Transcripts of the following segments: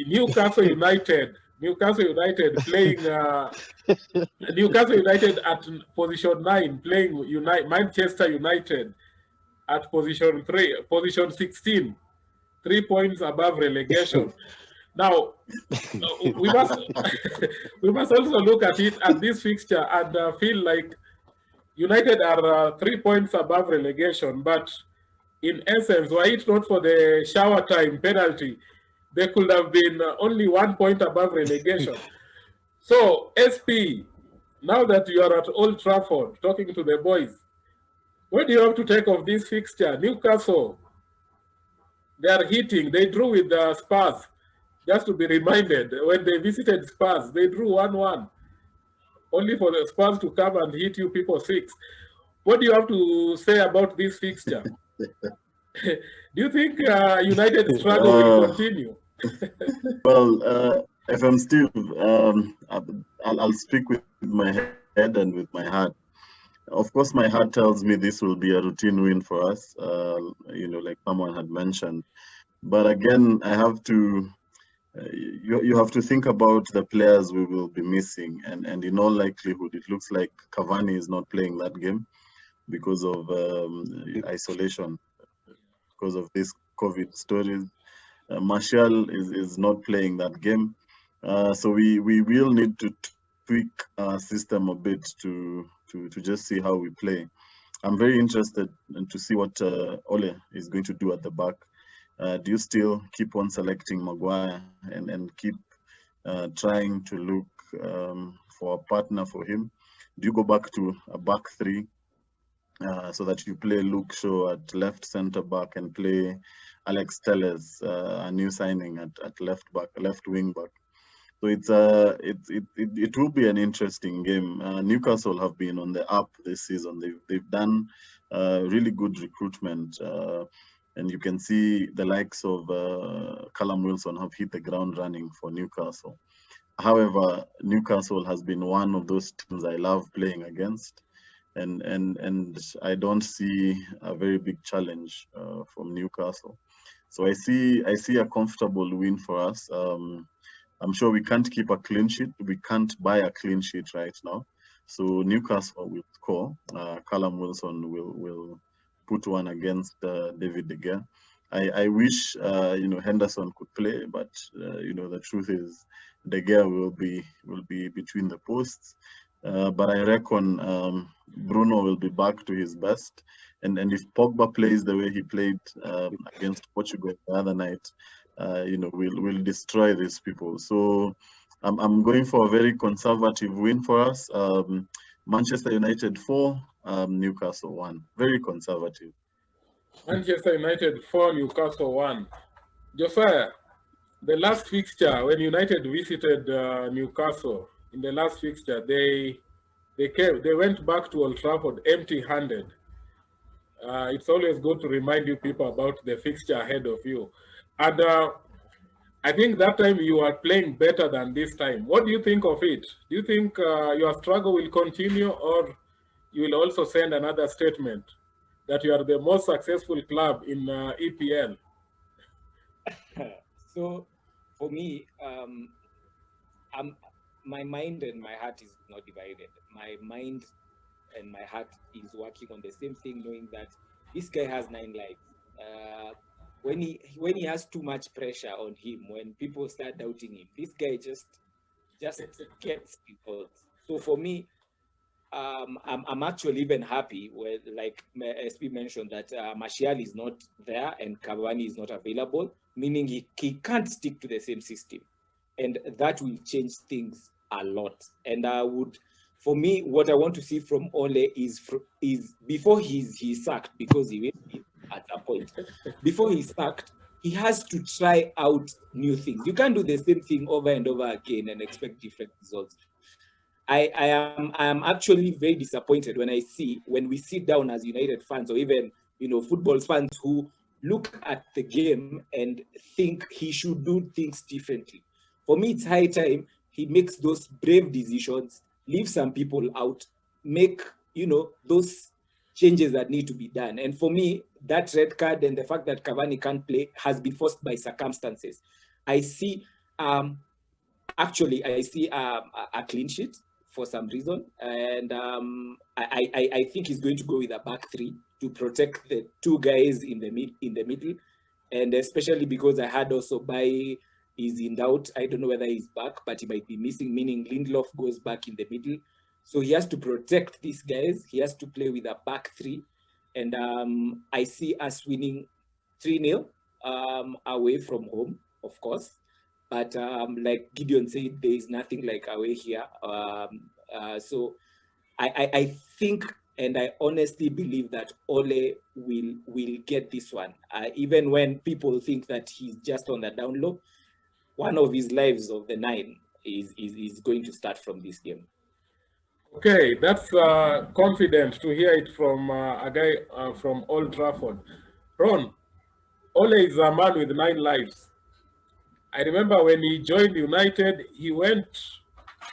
Newcastle United. Newcastle United playing Newcastle United at position 9 playing Manchester United at position 16, 3 points above relegation. Now we must we must also look at it at this fixture and feel like United are 3 points above relegation, but in essence, were it not for the shower time penalty, they could have been only 1 point above relegation. So, SP, now that you are at Old Trafford talking to the boys, what do you have to take of this fixture? Newcastle, they are hitting. They drew with the Spurs. Just to be reminded, when they visited Spurs, they drew 1-1. Only for the Spurs to come and hit you people 6. What do you have to say about this fixture? Do you think United's struggle will continue? Well, if I'm Steve, I'll speak with my head and with my heart. Of course, my heart tells me this will be a routine win for us, like someone had mentioned. But again, I have to, you have to think about the players we will be missing. And in all likelihood, it looks like Cavani is not playing that game because of isolation, because of this COVID stories. Martial is not playing that game. So we will need to tweak our system a bit to just see how we play. I'm very interested to see what Ole is going to do at the back. Do you still keep on selecting Maguire and keep trying to look for a partner for him? Do you go back to a back three so that you play Luke Shaw at left centre back and play Alex Telles, a new signing at left wing back? So it will be an interesting game. Newcastle have been on the up this season. They've done really good recruitment, and you can see the likes of Callum Wilson have hit the ground running for Newcastle. However, Newcastle has been one of those teams I love playing against, and I don't see a very big challenge from Newcastle. So I see a comfortable win for us. I'm sure we can't keep a clean sheet. We can't buy a clean sheet right now. So Newcastle will score. Callum Wilson will put one against David De Gea. I wish Henderson could play, but the truth is De Gea will be between the posts. But I reckon Bruno will be back to his best. And if Pogba plays the way he played against Portugal the other night, we'll destroy these people. So I'm going for a very conservative win for us. Manchester United 4, Newcastle 1. Very conservative. Manchester United 4, Newcastle 1. Josiah, the last fixture when United visited Newcastle, in the last fixture, they went back to Old Trafford empty-handed. It's always good to remind you people about the fixture ahead of you. And I think that time you are playing better than this time. What do you think of it? Do you think your struggle will continue, or you will also send another statement that you are the most successful club in EPL? So, for me, my mind and my heart is not divided. My mind and my heart is working on the same thing, knowing that this guy has 9 lives. When he has too much pressure on him, when people start doubting him, this guy just gets results. So for me, I'm actually even happy with, like SP mentioned, that Martial is not there and Cavani is not available, meaning he can't stick to the same system, and that will change things a lot. And for me, what I want to see from Ole is before he's sacked, because he will be at a point. Before he's sacked, he has to try out new things. You can't do the same thing over and over again and expect different results. I am actually very disappointed when we sit down as United fans, or even football fans, who look at the game and think he should do things differently. For me, it's high time he makes those brave decisions, leave some people out, make those changes that need to be done. And for me, that red card and the fact that Cavani can't play has been forced by circumstances. I see Actually, I see a clean sheet for some reason, and I think he's going to go with a back three to protect the two guys in the middle, and especially because I had also Bai is in doubt. I don't know whether he's back, but he might be missing. Meaning Lindelof goes back in the middle, so he has to protect these guys. He has to play with a back three, and I see us winning 3-0 away from home, of course. But like Gideon said, there is nothing like away here. So I think and I honestly believe that Ole will get this one. Even when people think that he's just on the down low, one of his lives of the 9 is going to start from this game. Okay, that's confident to hear it from a guy from Old Trafford. Ron, Ole is a man with 9 lives. I remember when he joined United, he went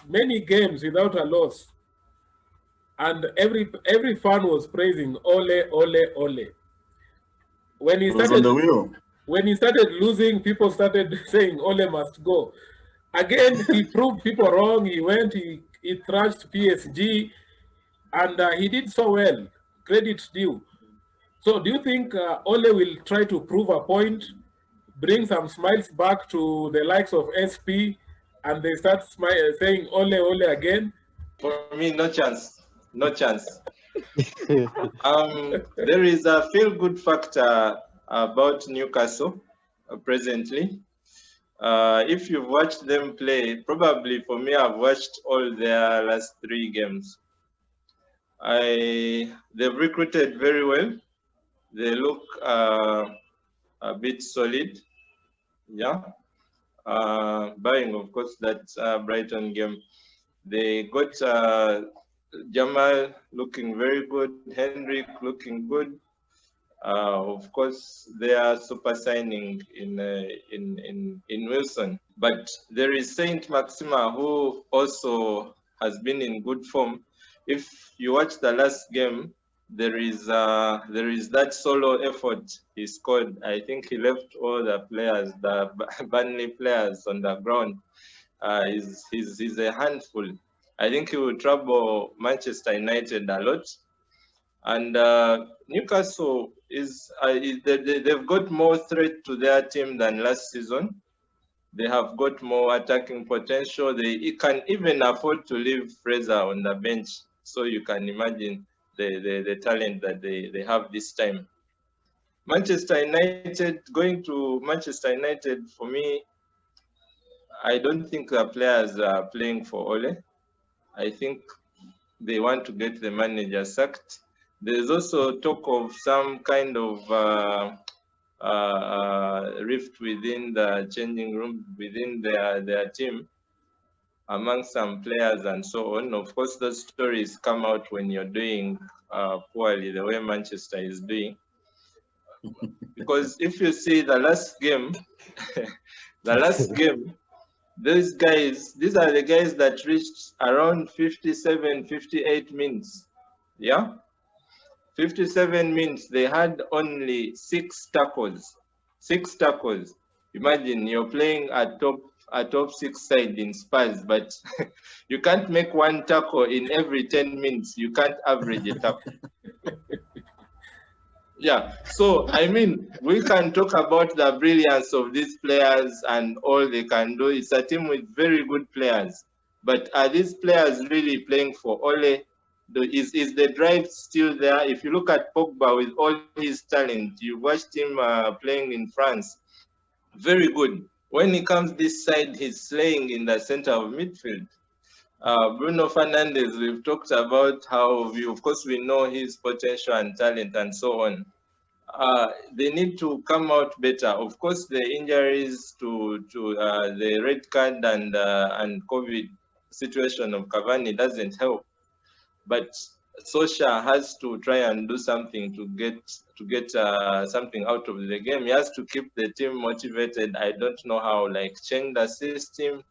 many games without a loss, and every fan was praising Ole, Ole, Ole. When he He was on started the wheel. when he started losing, people started saying Ole must go. Again, he proved people wrong. He went, he thrashed PSG, and he did so well. Credit due. So, do you think Ole will try to prove a point, bring some smiles back to the likes of SP, and they start saying Ole, Ole again? For me, no chance. No chance. There is a feel-good factor about Newcastle presently. If you've watched them play, probably for me, I've watched all their last 3 games. They've recruited very well. They look a bit solid. Yeah. Barring, of course, that Brighton game. They got Jamal looking very good, Henrik looking good. Of course, they are super signing in Wilson. But there is Saint Maxima, who also has been in good form. If you watch the last game, there is that solo effort he scored. I think he left all the players, the Burnley players, on the ground. He's a handful. I think he will trouble Manchester United a lot. And Newcastle they've got more threat to their team than last season. They have got more attacking potential. They can even afford to leave Fraser on the bench. So you can imagine the talent that they have this time. Going to Manchester United, for me, I don't think the players are playing for Ole. I think they want to get the manager sacked. There's also talk of some kind of rift within the changing room, within their team, among some players and so on. Of course, those stories come out when you're doing poorly, the way Manchester is doing. Because if you see the last game, these are the guys that reached around 57, 58 minutes. Yeah? 57 minutes, they had only 6 tackles. 6 tackles. Imagine you're playing a top 6 side in Spurs, but you can't make 1 tackle in every 10 minutes. You can't average a tackle. Yeah, so I mean, we can talk about the brilliance of these players and all they can do. It's a team with very good players, but are these players really playing for Ole? Is the drive still there? If you look at Pogba with all his talent, you watched him playing in France, very good. When he comes this side, he's slaying in the center of midfield. Bruno Fernandes, we've talked about how, of course, we know his potential and talent and so on. They need to come out better. Of course, the injuries to the red card and COVID situation of Cavani doesn't help. But Solskjaer has to try and do something to get something out of the game. He has to keep the team motivated. I don't know how, like change the system,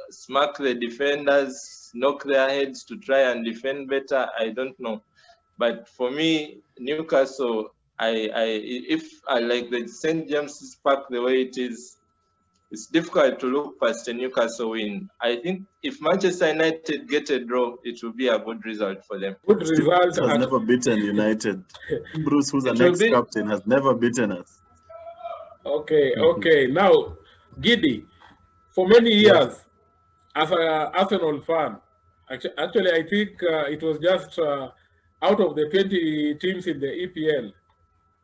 smack the defenders, knock their heads to try and defend better. I don't know. But for me, Newcastle, if I like the St. James's Park the way it is, it's difficult to look past a Newcastle win. I think if Manchester United get a draw, it will be a good result for them. Good result. Has never beaten United. Bruce, who's an ex-captain, has never beaten us. Okay, okay. Now, Giddy, for many years, as an Arsenal fan, actually I think it was just out of the 20 teams in the EPL,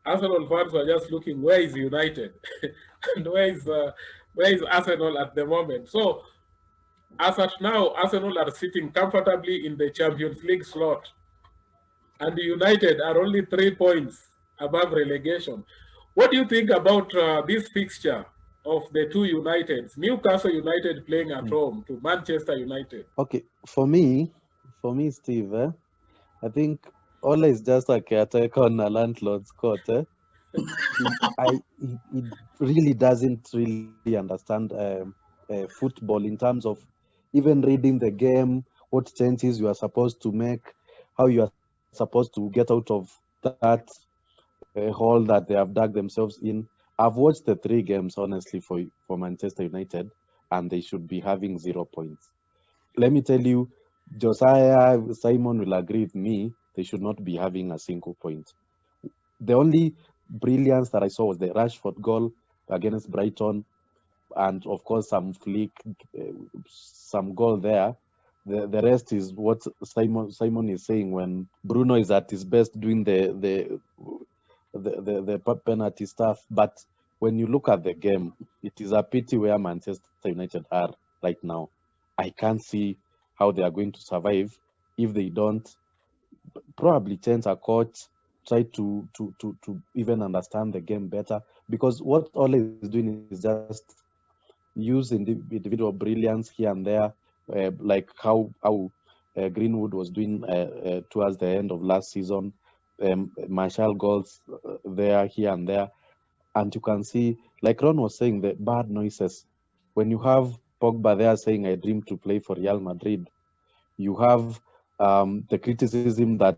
Arsenal fans were just looking, where is United? And where is Arsenal at the moment? So, as at now, Arsenal are sitting comfortably in the Champions League slot, and the United are only 3 points above relegation. What do you think about this fixture of the two Uniteds? Newcastle United playing at home to Manchester United. Okay, for me, Steve, I think Ola is just a caretaker on a landlord's court. He really doesn't really understand football in terms of even reading the game, what changes you are supposed to make, how you are supposed to get out of that hole that they have dug themselves in. I've watched the 3 games, honestly, for Manchester United, and they should be having 0 points. Let me tell you, Josiah, Simon will agree with me, they should not be having a single point. The only brilliance that I saw was the Rashford goal against Brighton, and of course some flick, some goal there. The rest is what Simon is saying, when Bruno is at his best doing the penalty stuff. But when you look at the game, it is a pity where Manchester United are right now. I can't see how they are going to survive if they don't probably change a coach, try to even understand the game better, because what Ole is doing is just use individual brilliance here and there, like how Greenwood was doing towards the end of last season. Martial goals there, here and there, and you can see, like Ron was saying, the bad noises. When you have Pogba there saying, "I dream to play for Real Madrid," you have the criticism that,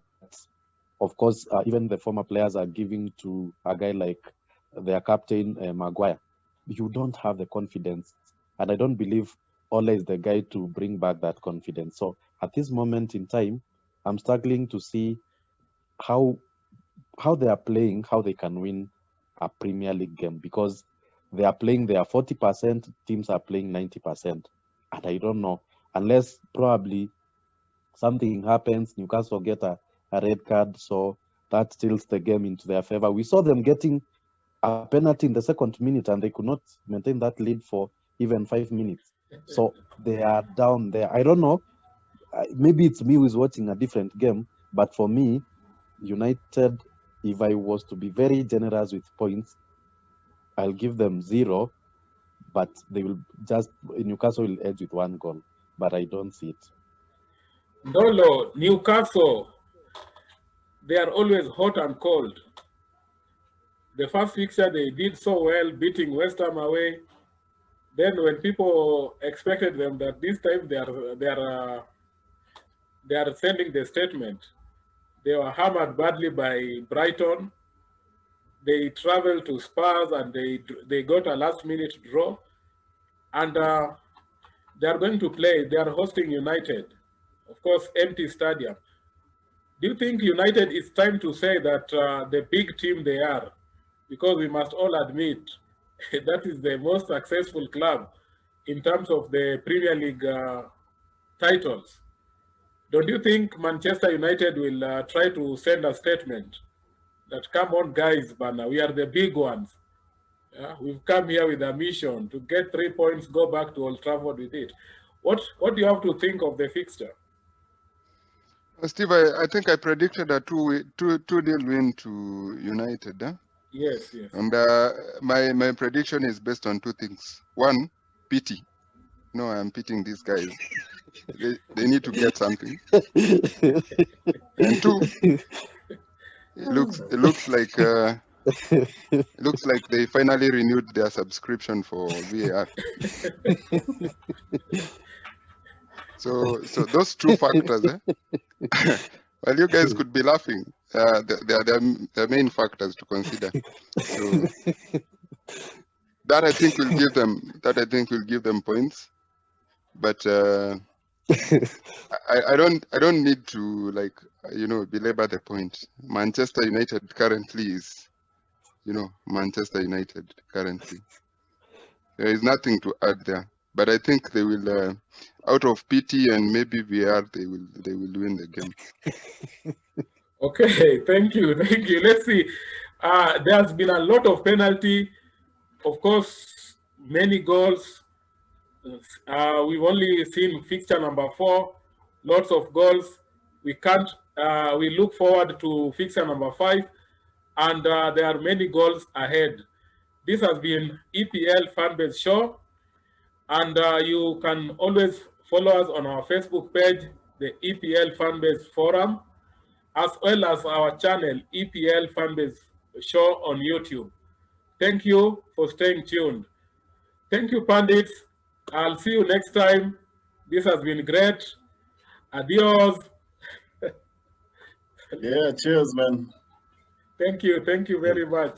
of course, even the former players are giving to a guy like their captain, Maguire. You don't have the confidence, and I don't believe Ole is the guy to bring back that confidence. So at this moment in time, I'm struggling to see how they are playing, how they can win a Premier League game, because they are playing their 40%, teams are playing 90%. And I don't know, unless probably something happens, Newcastle get a red card, so that tilts the game into their favor. We saw them getting a penalty in the second minute, and they could not maintain that lead for even 5 minutes. So they are down there. I don't know. Maybe it's me who is watching a different game, but for me, United, if I was to be very generous with points, I'll give them 0, but they will just, Newcastle will edge with 1 goal, but I don't see it. Dolo, Newcastle, they are always hot and cold. The first fixture they did so well, beating West Ham away. Then when people expected them that this time they are sending the statement, they were hammered badly by Brighton. They traveled to Spurs and they got a last-minute draw. And they are going to play. They are hosting United. Of course, empty stadium. Do you think United, it's time to say that the big team they are, because we must all admit that is the most successful club in terms of the Premier League titles? Don't you think Manchester United will try to send a statement that, come on guys, Bana, we are the big ones. We've come here with a mission to get 3 points, go back to Old Trafford with it. What do you have to think of the fixture? Steve, I think I predicted a 2-0 win to United. Yes, yes. And my prediction is based on 2 things. 1, pity. No, I'm pitying these guys. They need to get something. And 2, it looks like they finally renewed their subscription for VAR. So those 2 factors, well, you guys could be laughing. They are main factors to consider. So That I think will give them points. But I don't need to, like, belabor the point. Manchester United currently is, Manchester United currently. There is nothing to add there. But I think they will, out of pity and maybe VR, they will win the game. Okay, thank you. Let's see. There's been a lot of penalty, of course, many goals. We've only seen fixture number 4, lots of goals. We can't. We look forward to fixture number 5, and there are many goals ahead. This has been EPL Fanbase Show, and you can always follow us on our Facebook page, the EPL Fanbase Forum, as well as our channel, EPL Fanbase Show on YouTube. Thank you for staying tuned. Thank you, Pandits. I'll see you next time. This has been great. Adios. Yeah, cheers, man. Thank you. Thank you very much.